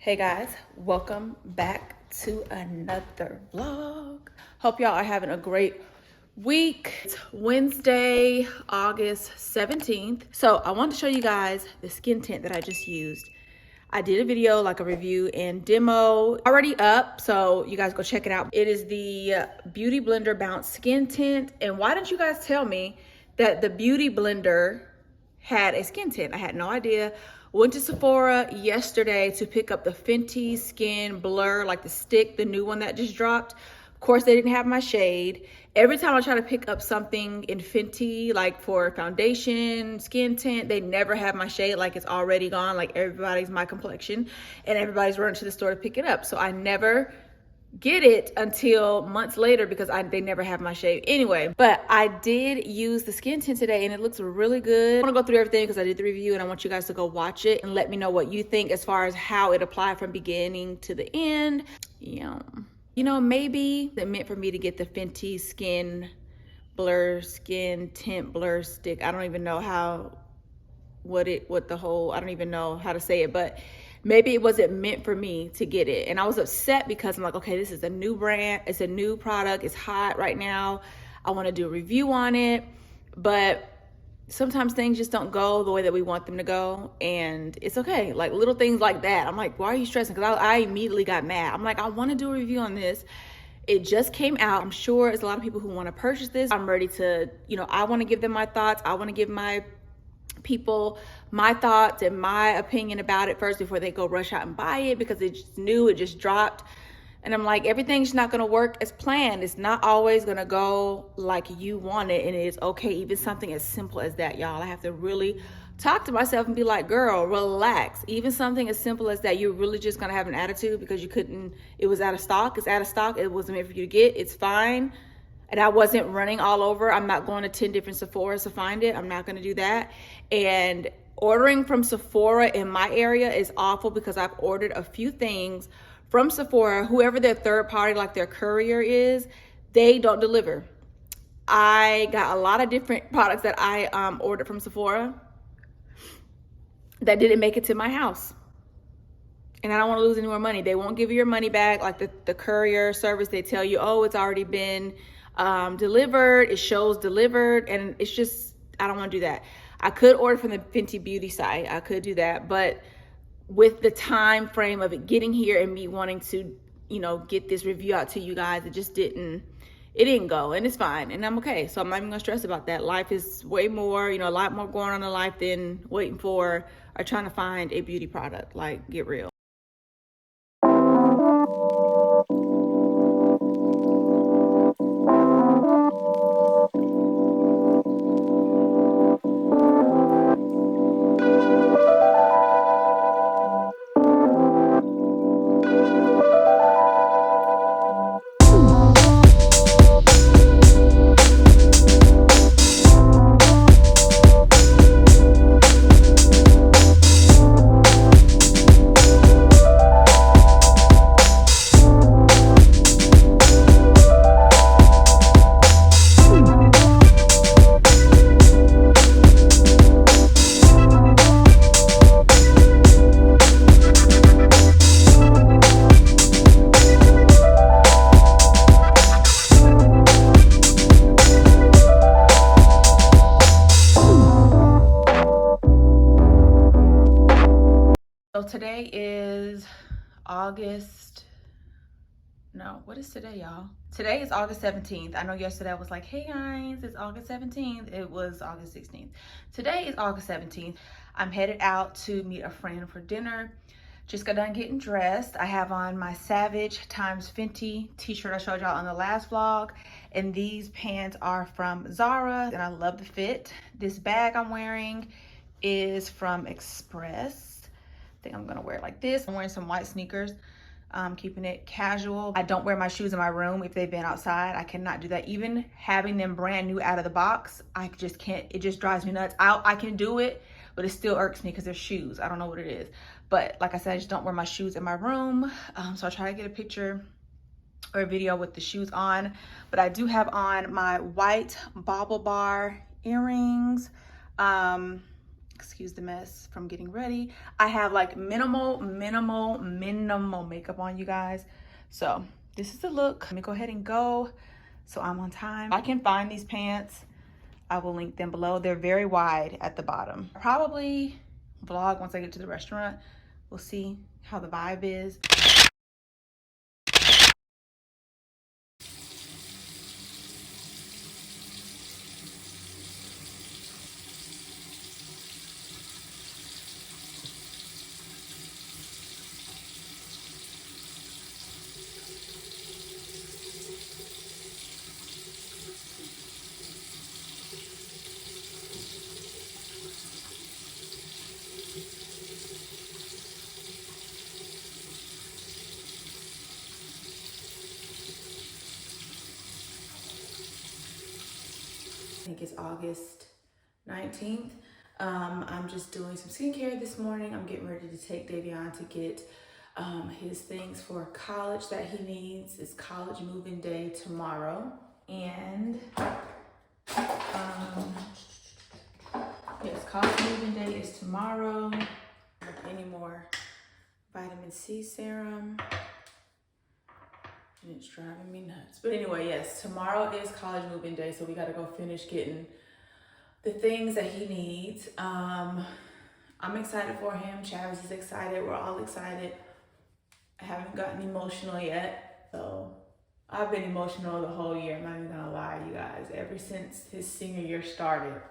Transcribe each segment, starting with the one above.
Hey guys, welcome back to another vlog. Hope y'all are having a great week. It's Wednesday, August 17th. So I want to show you guys the skin tint that I just used. I did a video, like a review and demo already up, so you guys go check it out. It is the Beauty Blender Bounce Skin Tint. And why didn't you guys tell me that the Beauty Blender had a skin tint? I had no idea. Went to Sephora yesterday to pick up the Fenty Skin Blur, like the stick, the new one that just dropped. Of course, they didn't have my shade. Every time I try to pick up something in Fenty, like for foundation, skin tint, they never have my shade, like it's already gone, like everybody's my complexion, and everybody's running to the store to pick it up. So I never get it until months later because they never have my shade anyway. But I did use the skin tint today and it looks really good. I want to go through everything because I did the review and I want you guys to go watch it and let me know what you think as far as how it applied from beginning to the end. Yeah. You know, maybe it meant for me to get the Fenty Skin Blur Skin Tint Blur Stick. I don't even know I don't even know how to say it, but maybe it wasn't meant for me to get it. And I was upset because I'm like, okay, this is a new brand. It's a new product. It's hot right now. I want to do a review on it. But sometimes things just don't go the way that we want them to go. And it's okay. Like little things like that. I'm like, why are you stressing? Because I immediately got mad. I'm like, I want to do a review on this. It just came out. I'm sure there's a lot of people who want to purchase this. I'm ready to, I want to give them my thoughts. I want to give my people my thoughts and my opinion about it first before they go rush out and buy it because it's just new, it just dropped. And I'm like, everything's not going to work as planned. It's not always going to go like you want it, and it is okay. Even something as simple as that, y'all. I have to really talk to myself and be like, girl, relax. Even something as simple as that, you're really just going to have an attitude because it was out of stock. It's out of stock. It wasn't meant for you to get. It's fine. And I wasn't running all over. I'm not going to 10 different Sephoras to find it. I'm not going to do that. And ordering from Sephora in my area is awful because I've ordered a few things from Sephora. Whoever their third party, like their courier is, they don't deliver. I got a lot of different products that I ordered from Sephora that didn't make it to my house. And I don't want to lose any more money. They won't give you your money back. Like the courier service, they tell you, oh, it's already been delivered. It shows delivered. And it's just, I don't want to do that. I could order from the Fenty Beauty site. I could do that. But with the time frame of it getting here and me wanting to, get this review out to you guys, it didn't go, and it's fine. And I'm okay. So I'm not even gonna stress about that. Life is way more, a lot more going on in life than waiting for or trying to find a beauty product. Like, get real. So today is what is today, y'all? Today is August 17th. I know yesterday I was like, hey guys, it's August 17th. It was August 16th. Today is August 17th. I'm headed out to meet a friend for dinner. Just got done getting dressed. I have on my Savage x Fenty t-shirt I showed y'all on the last vlog. And these pants are from Zara and I love the fit. This bag I'm wearing is from Express. I think I'm gonna wear it like this. I'm wearing some white sneakers. Keeping it casual. I don't wear my shoes in my room if they've been outside. I cannot do that. Even having them brand new out of the box, I just can't. It just drives me nuts. I can do it, but it still irks me because they're shoes. I don't know what it is. But like I said, I just don't wear my shoes in my room. So I try to get a picture or a video with the shoes on. But I do have on my white bauble bar earrings. Excuse the mess from getting ready. I have like minimal makeup on, you guys. So this is the look. Let me go ahead and go so I'm on time. I can find these pants. I will link them below. They're very wide at the bottom. Probably vlog once I get to the restaurant. We'll see how the vibe is. I think it's August 19th. I'm just doing some skincare this morning. I'm getting ready to take Davion to get his things for college that he needs. It's college moving day tomorrow. And yes, college moving day is tomorrow. Any more vitamin C serum. And it's driving me nuts. But anyway, yes, tomorrow is college moving day, so we gotta go finish getting the things that he needs. I'm excited for him. Travis is excited. We're all excited. I haven't gotten emotional yet, so I've been emotional the whole year. I'm not even gonna lie, you guys. Ever since his senior year started,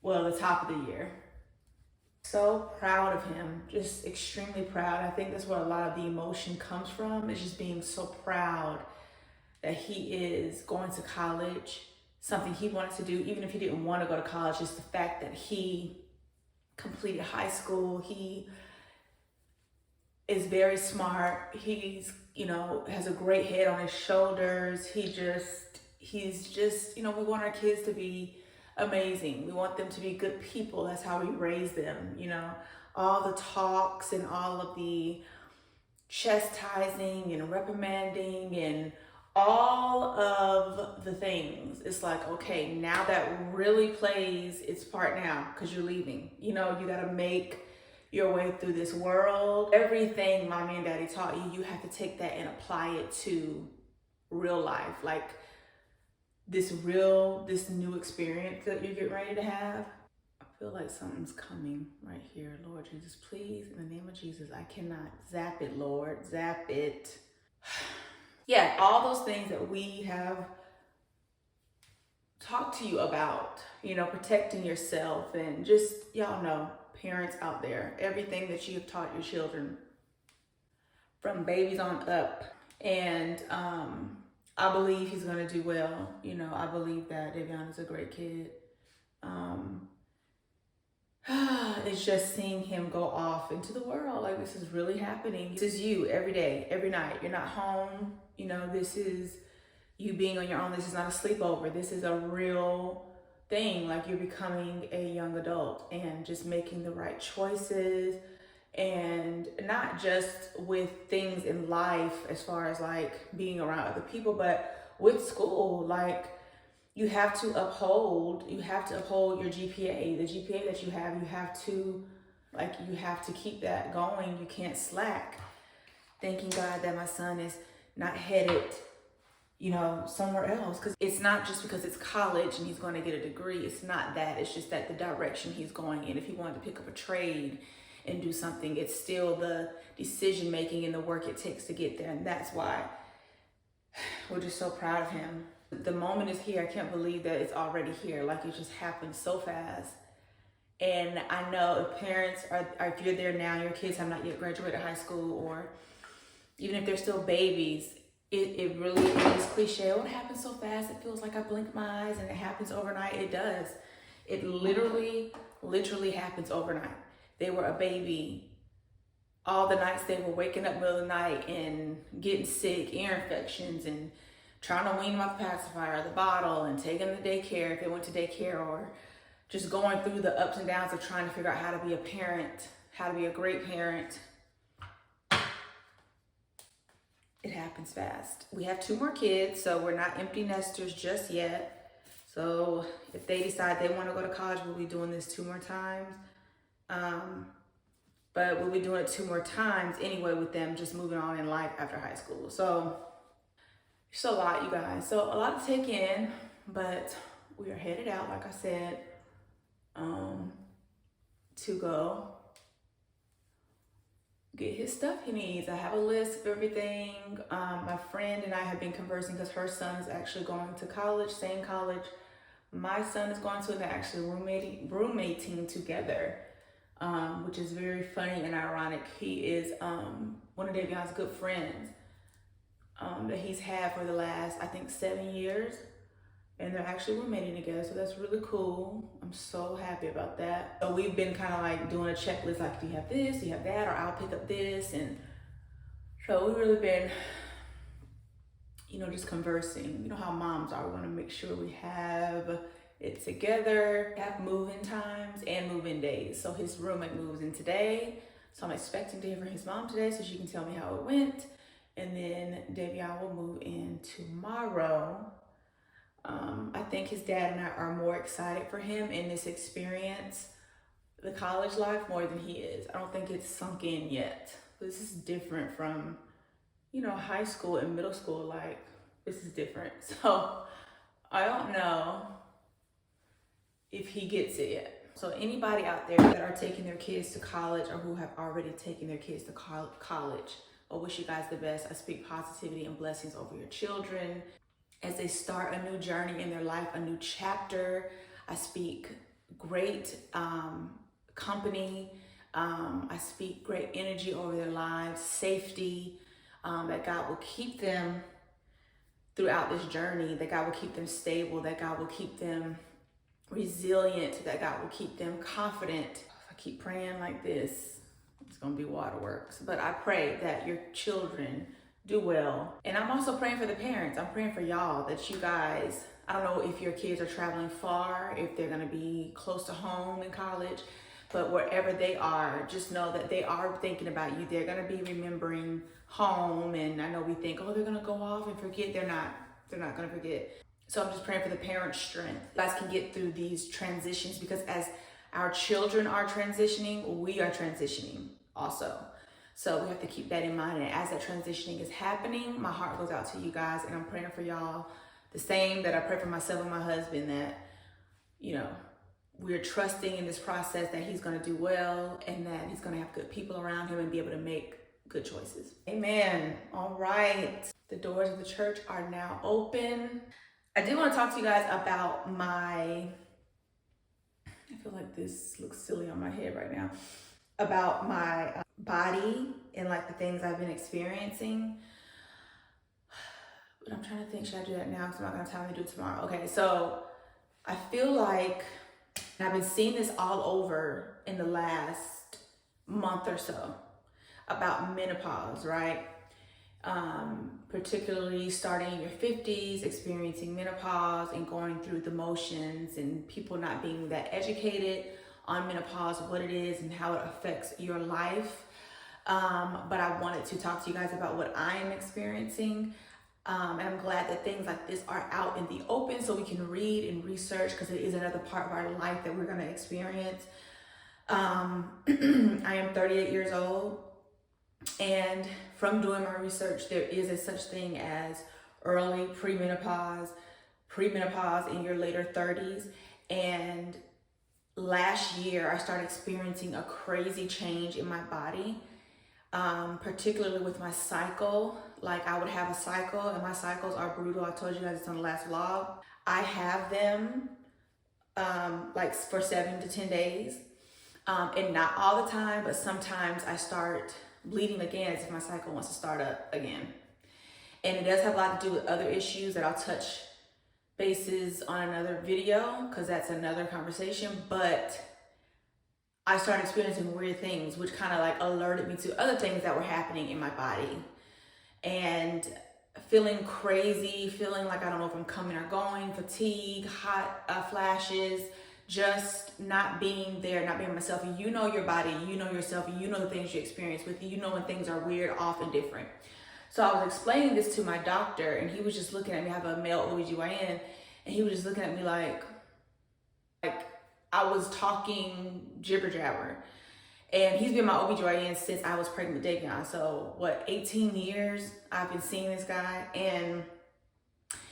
well, the top of the year. So proud of him, just extremely proud. I think that's where a lot of the emotion comes from, is just being so proud that he is going to college, something he wanted to do, even if he didn't want to go to college. Just the fact that he completed high school. He is very smart. He's, has a great head on his shoulders. He's just, we want our kids to be amazing. We want them to be good people. That's how we raise them, all the talks and all of the chastising and reprimanding and all of the things. It's like, okay, now that really plays its part now, because you're leaving. You got to make your way through this world. Everything mommy and daddy taught you, you have to take that and apply it to real life. Like this new experience that you're getting ready to have. I feel like something's coming right here. Lord Jesus, please, in the name of Jesus, I cannot. Zap it, Lord, zap it. Yeah, all those things that we have talked to you about, protecting yourself, and just, y'all know, parents out there, everything that you have taught your children from babies on up. And I believe he's going to do well. I believe that Davion is a great kid. It's just seeing him go off into the world. Like, this is really happening. This is you every day, every night. You're not home. This is you being on your own. This is not a sleepover. This is a real thing. Like, you're becoming a young adult and just making the right choices, and not just with things in life as far as like being around other people, but with school. Like, you have to uphold your GPA. The GPA that you have to keep that going. You can't slack. Thanking God that my son is not headed somewhere else, because it's not just because it's college and he's going to get a degree. It's not that. It's just that the direction he's going in. If he wanted to pick up a trade and do something, it's still the decision making and the work it takes to get there. And that's why we're just so proud of him. The moment is here. I can't believe that it's already here. Like, it just happened so fast. And I know if parents are, if you're there now, your kids have not yet graduated high school, or even if they're still babies, it really is cliche. Oh, it happens so fast. It feels like I blink my eyes and it happens overnight. It does. It literally happens overnight. They were a baby. All the nights they were waking up middle of the night and getting sick, ear infections, and trying to wean them off the pacifier, the bottle, and taking them to daycare if they went to daycare, or just going through the ups and downs of trying to figure out how to be a parent, how to be a great parent. It happens fast. We have 2 more kids, so we're not empty nesters just yet. So if they decide they want to go to college, we'll be doing this 2 more times. But we'll be doing it 2 more times anyway with them just moving on in life after high school. So it's a lot, you guys. So a lot to take in, but we are headed out, like I said, to go get his stuff he needs. I have a list of everything. My friend and I have been conversing because her son is actually going to college, same college my son is going to, and they're actually roommating together, which is very funny and ironic. He is one of Davion's good friends that he's had for the last, I think, 7 years, and they're actually roommating together, so that's really cool. I'm so happy about that. So we've been kind of like doing a checklist, like, do you have this, do you have that, or I'll pick up this, and so we've really been, you know, just conversing. You know how moms are, we want to make sure we have it together, have move-in times and move-in days. So his roommate moves in today, so I'm expecting to hear from his mom today so she can tell me how it went, and then Davion will move in tomorrow. I think his dad and I are more excited for him in this experience, the college life, more than he is. I don't think it's sunk in yet. This is different from, you know, high school and middle school. Like, this is different. So I don't know if he gets it yet. So anybody out there that are taking their kids to college or who have already taken their kids to college, I wish you guys the best. I speak positivity and blessings over your children as they start a new journey in their life, a new chapter. I speak great company. I speak great energy over their lives, safety, that God will keep them throughout this journey, that God will keep them stable, that God will keep them resilient, that God will keep them confident. If I keep praying like this, it's gonna be waterworks. But I pray that your children do well. And I'm also praying for the parents. I'm praying for y'all, that you guys, I don't know if your kids are traveling far, if they're gonna be close to home in college, but wherever they are, just know that they are thinking about you. They're gonna be remembering home. And I know we think, oh, they're gonna go off and forget. They're not gonna forget. So I'm just praying for the parents' strength. You guys can get through these transitions, because as our children are transitioning, we are transitioning also. So we have to keep that in mind. And as that transitioning is happening, my heart goes out to you guys, and I'm praying for y'all the same that I pray for myself and my husband, that, you know, we're trusting in this process that he's going to do well, and that he's going to have good people around him and be able to make good choices. Amen. All right. The doors of the church are now open. I do want to talk to you guys about I feel like this looks silly on my head right now, about my body and like the things I've been experiencing. But I'm trying to think, should I do that now? Because I'm not going to have time to do it tomorrow. Okay, so I feel like I've been seeing this all over in the last month or so about menopause, right? Particularly starting in your 50s, experiencing menopause and going through the motions, and people not being that educated on menopause, what it is and how it affects your life. But I wanted to talk to you guys about what I am experiencing. And I'm glad that things like this are out in the open so we can read and research, because it is another part of our life that we're going to experience. I am 38 years old, and from doing my research, there is a such thing as early premenopause in your later 30s. And last year, I started experiencing a crazy change in my body, particularly with my cycle. Like, I would have a cycle, and my cycles are brutal. I told you guys it's on the last vlog. I have them like for 7 to 10 days, and not all the time, but sometimes I start bleeding again as if my cycle wants to start up again. And it does have a lot to do with other issues that I'll touch bases on another video, because that's another conversation. But I started experiencing weird things, which kind of like alerted me to other things that were happening in my body, and feeling crazy, feeling like I don't know if I'm coming or going, fatigue, hot flashes, just not being there, not being myself. You know your body, you know yourself, you know the things you experience with you, you know when things are weird, off, and different. So I was explaining this to my doctor, and he was just looking at me. I have a male OBGYN, And he was just looking at me like I was talking jibber jabber. And he's been my OBGYN since I was pregnant with Davion. So what, 18 years I've been seeing this guy, and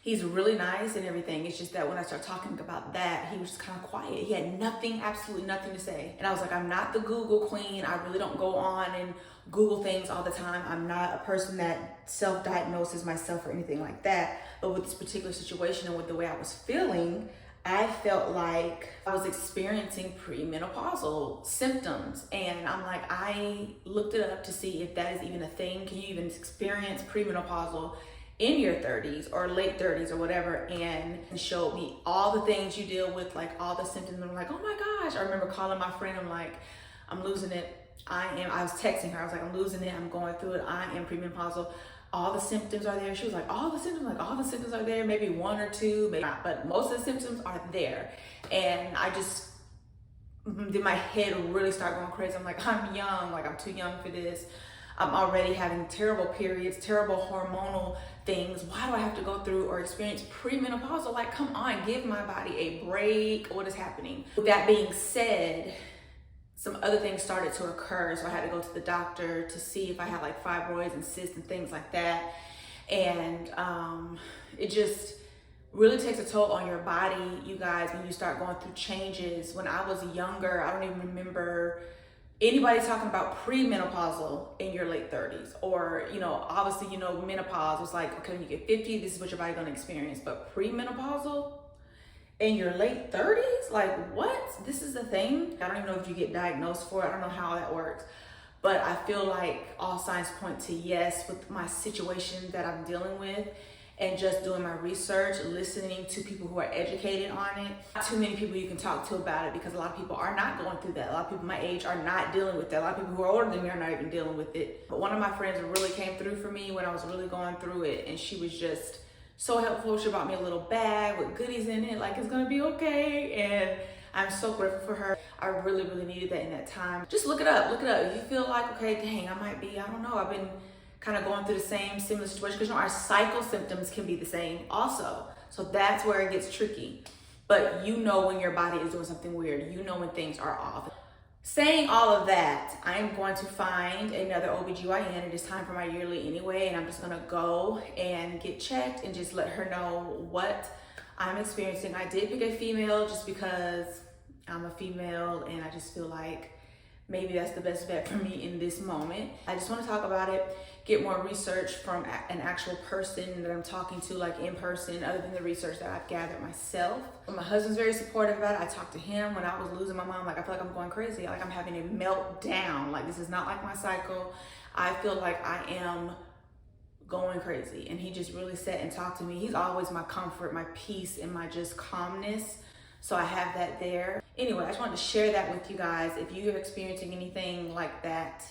he's really nice and everything. It's just that when I started talking about that, he was just kind of quiet. He had nothing, absolutely nothing to say. And I was like, I'm not the Google queen. I really don't go on and Google things all the time. I'm not a person that self-diagnoses myself or anything like that. But with this particular situation and with the way I was feeling, I felt like I was experiencing premenopausal symptoms. And I'm like, I looked it up to see if that is even a thing. Can you even experience premenopausal in your 30s or late 30s or whatever? And showed me all the things you deal with, like all the symptoms. And I'm like, oh my gosh. I remember calling my friend. I'm like, I'm losing it. I was texting her. I was like, I'm losing it. I'm going through it. I am premenopausal. All the symptoms are there. She was like, all the symptoms? Like, all the symptoms are there. Maybe one or two, maybe not, but most of the symptoms are there. And I just, did my head really start going crazy? I'm like, I'm young. Like, I'm too young for this. I'm already having terrible periods, terrible hormonal things. Why do I have to go through or experience premenopausal? Like, come on, give my body a break. What is happening? With that being said, some other things started to occur. So I had to go to the doctor to see if I had like fibroids and cysts and things like that. And it just really takes a toll on your body, you guys, when you start going through changes. When I was younger, I don't even remember anybody talking about premenopausal in your late 30s, or, you know, obviously, you know, menopause was like, okay, when you get 50, this is what your body's gonna experience. But premenopausal in your late 30s, like, what? This is the thing? I don't even know if you get diagnosed for it. I don't know how that works. But I feel like all signs point to yes with my situation that I'm dealing with, and just doing my research, listening to people who are educated on it. Not too many people you can talk to about it, because a lot of people are not going through that. A lot of people my age are not dealing with that. A lot of people who are older than me are not even dealing with it. But one of my friends really came through for me when I was really going through it, and she was just so helpful. She bought me a little bag with goodies in it, like, it's gonna be okay. And I'm so grateful for her. I really, really needed that in that time. Just look it up, look it up. If you feel like, okay, dang, I might be, I don't know, I've been kind of going through the same similar situation, because, you know, our cycle symptoms can be the same also. So that's where it gets tricky. But you know when your body is doing something weird. You know when things are off. Saying all of that, I am going to find another OBGYN. It is time for my yearly anyway, and I'm just gonna go and get checked and just let her know what I'm experiencing. I did pick a female just because I'm a female, and I just feel like maybe that's the best bet for me in this moment. I just want to talk about it, get more research from an actual person that I'm talking to, like in person, other than the research that I've gathered myself. My husband's very supportive about it. I talked to him when I was losing my mom. Like, I feel like I'm going crazy. Like, I'm having a meltdown. Like, this is not like my cycle. I feel like I am going crazy. And he just really sat and talked to me. He's always my comfort, my peace, and my just calmness. So I have that there. Anyway, I just wanted to share that with you guys. If you're experiencing anything like that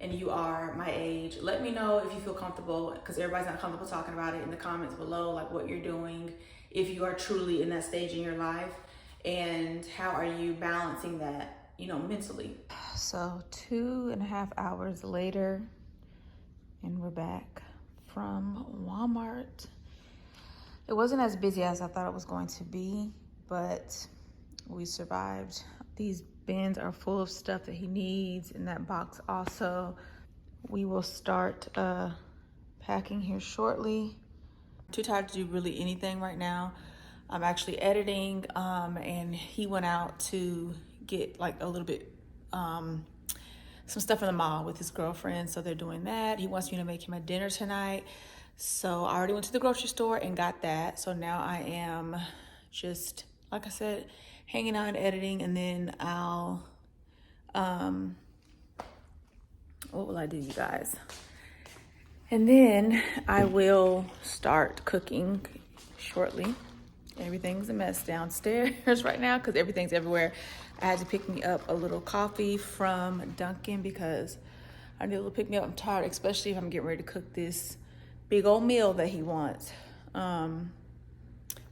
and you are my age, let me know if you feel comfortable, because everybody's not comfortable talking about it, in the comments below, like what you're doing, if you are truly in that stage in your life, and how are you balancing that, you know, mentally. So 2.5 hours later, and we're back from Walmart. It wasn't as busy as I thought it was going to be, but we survived. These bins are full of stuff that he needs, in that box also. We will start packing here shortly. I'm too tired to do really anything right now. I'm actually editing, and he went out to get like a little bit, some stuff in the mall with his girlfriend, so they're doing that. He wants me to make him a dinner tonight. So I already went to the grocery store and got that. So now I am just, like I said, hanging out and editing, and then I'll, what will I do, you guys? And then I will start cooking shortly. Everything's a mess downstairs right now because everything's everywhere. I had to pick me up a little coffee from Dunkin' because I need a little pick me up. I'm tired, especially if I'm getting ready to cook this big old meal that he wants.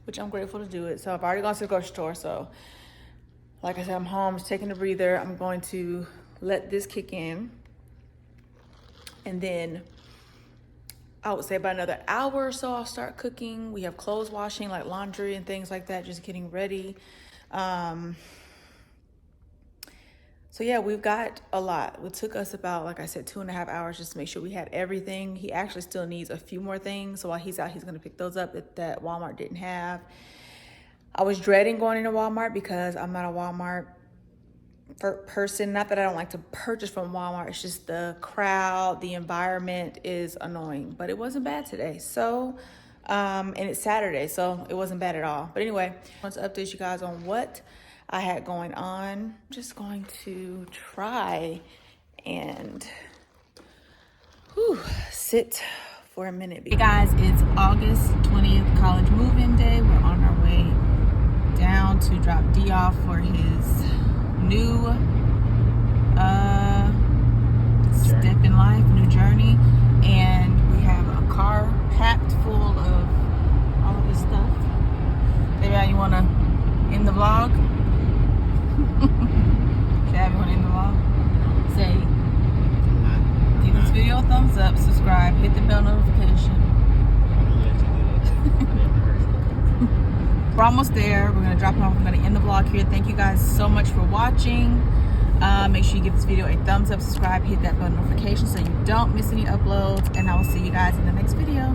Which I'm grateful to do it. So I've already gone to the grocery store. So like I said, I'm home, just taking a breather. I'm going to let this kick in. And then I would say about another hour or so I'll start cooking. We have clothes washing, like laundry and things like that, just getting ready. So yeah, we've got a lot. It took us about, like I said, 2.5 hours just to make sure we had everything. He actually still needs a few more things. So while he's out, he's gonna pick those up that Walmart didn't have. I was dreading going into Walmart because I'm not a Walmart person. Not that I don't like to purchase from Walmart. It's just the crowd, the environment is annoying. But it wasn't bad today. So, and it's Saturday, so it wasn't bad at all. But anyway, I want to update you guys on what I had going on. I'm just going to try and sit for a minute. Hey guys, it's August 20th, college move-in day. We're on our way down to drop D off for his new step in life, new journey. And we have a car packed full of all of his stuff. Maybe you want to end the vlog? Should everyone in the vlog? Say, give this video a thumbs up, subscribe, hit the bell notification. We're almost there. We're gonna drop him off. I'm gonna end the vlog here. Thank you guys so much for watching. Make sure you give this video a thumbs up, subscribe, hit that bell notification so you don't miss any uploads, and I will see you guys in the next video.